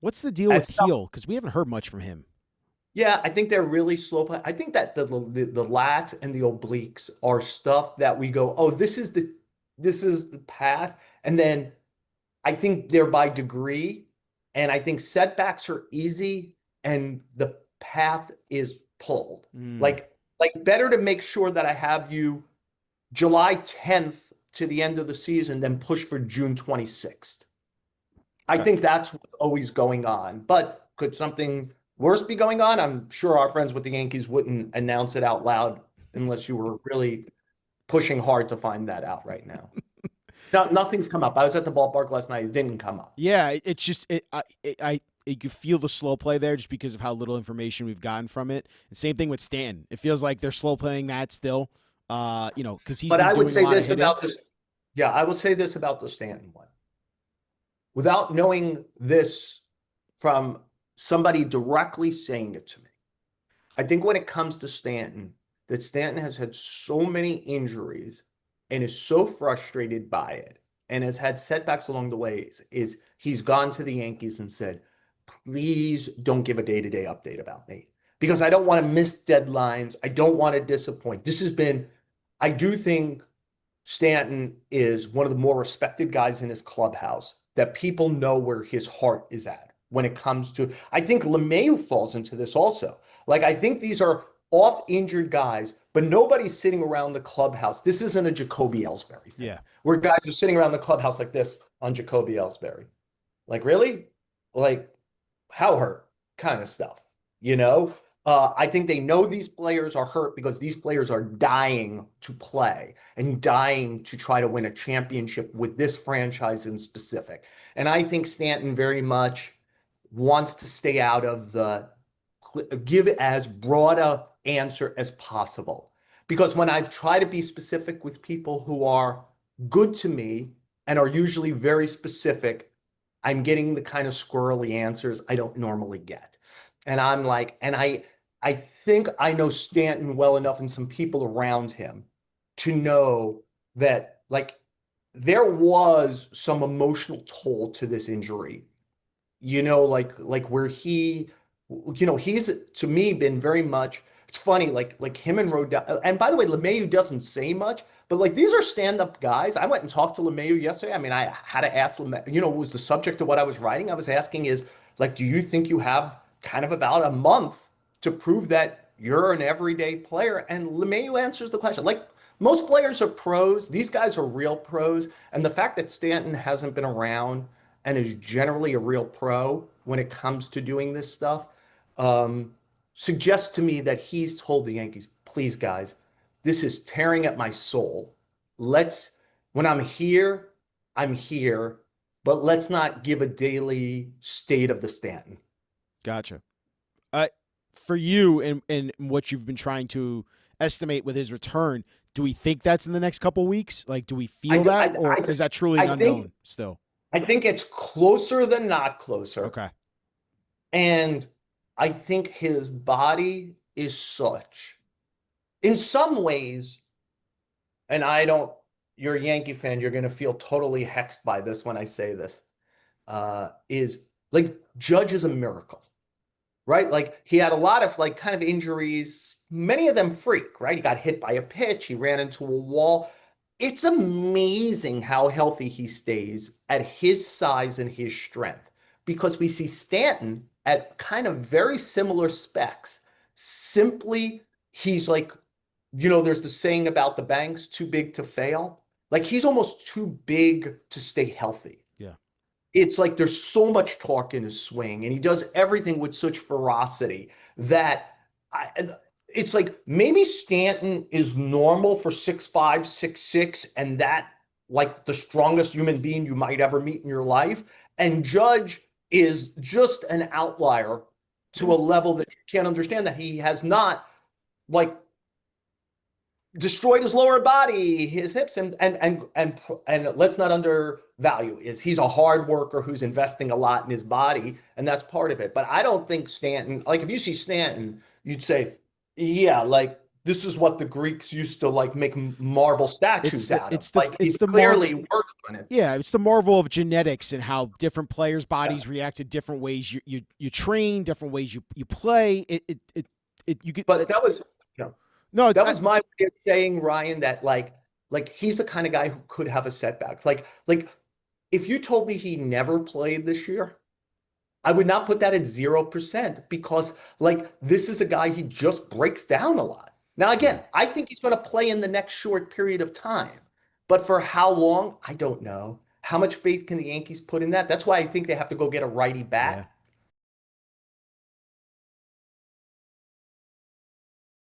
What's the deal with That's tough. heel? Because we haven't heard much from him. Yeah, I think they're really slow play. I think that the lats and the obliques are stuff that we go, oh, this is the path, and then I think they're by degree, and I think setbacks are easy, and the path is pulled. Mm, Like better to make sure that I have you July 10th to the end of the season than push for June 26th. I think gotcha. that's what's always going on. But could something worse be going on? I'm sure our friends with the Yankees wouldn't announce it out loud unless you were really pushing hard to find that out right now. No, nothing's come up. I was at the ballpark last night. It didn't come up. Yeah, it's just you can feel the slow play there just because of how little information we've gotten from it. And same thing with Stanton. It feels like they're slow playing that still. Because he's But been I would doing a say lot of this hitting. about this. Yeah, I will say this about the Stanton one. Without knowing this from somebody directly saying it to me, I think when it comes to Stanton, that Stanton has had so many injuries and is so frustrated by it and has had setbacks along the way is he's gone to the Yankees and said, please don't give a day-to-day update about me because I don't want to miss deadlines. I don't want to disappoint. I do think Stanton is one of the more respected guys in his clubhouse, that people know where his heart is at when it comes to. I think LeMahieu falls into this also. Like, I think these are off injured guys, but nobody's sitting around the clubhouse. This isn't a Jacoby Ellsbury thing Yeah, where guys are sitting around the clubhouse like this on Jacoby Ellsbury. Like, really? Like, how hurt kind of stuff, you know? I think they know these players are hurt because these players are dying to play and dying to try to win a championship with this franchise in specific. And I think Stanton very much wants to stay out of give as broad a answer as possible. Because when I've tried to be specific with people who are good to me and are usually very specific, I'm getting the kind of squirrely answers I don't normally get. And I'm like, and I think I know Stanton well enough and some people around him to know that like there was some emotional toll to this injury. Like where he's to me been very much. It's funny, like him and Rodell. And by the way, LeMahieu doesn't say much, but like these are stand-up guys. I went and talked to LeMahieu yesterday. I mean, I had to ask LeMahieu, it was the subject of what I was writing. I was asking is like, do you think you have kind of about a month to prove that you're an everyday player? And LeMahieu answers the question. Like most players are pros. These guys are real pros. And the fact that Stanton hasn't been around and is generally a real pro when it comes to doing this stuff, um, suggests to me that he's told the Yankees, please, guys, this is tearing at my soul. Let's, when I'm here, but let's not give a daily state of the Stanton. gotcha. Uh, for you and what you've been trying to estimate with his return, do we think that's in the next couple weeks? Like, do we I, feel that, I, or I, is that truly I an think, unknown still? I think it's closer than not closer. Okay. And I think his body is such, in some ways, and I don't, you're a Yankee fan, you're going to feel totally hexed by this when I say this, is like Judge is a miracle, right? Like he had a lot of like kind of injuries, many of them freak, right? He got hit by a pitch, he ran into a wall. It's amazing how healthy he stays at his size and his strength because we see Stanton at kind of very similar specs. Simply, he's like, there's the saying about the banks, too big to fail. Like he's almost too big to stay healthy. Yeah. It's like there's so much torque in his swing, and he does everything with such ferocity that I, it's like maybe Stanton is normal for 6'5", 6'6", and that like the strongest human being you might ever meet in your life. And Judge is just an outlier to Yeah. a level that you can't understand that he has not like destroyed his lower body, his hips, and let's not undervalue is he's a hard worker who's investing a lot in his body, and that's part of it. But I don't think Stanton, like if you see Stanton, you'd say, yeah, like this is what the Greeks used to like make marble It's statues the out of. it's the Like it's he the clearly worked on it. yeah, it's the marvel of genetics and how different players' Yeah. bodies react to different ways you train, different ways you play. You get But that was, you know, no, it's that was my way of saying, Ryan, that like he's the kind of guy who could have a setback. Like if you told me he never played this year, I would not put that at 0% because like this is a guy he just breaks down a lot. Now, yeah. again, I think he's going to play in the next short period of time, but for how long, I don't know. How much faith can the Yankees put in that? That's why I think they have to go get a righty bat. Yeah.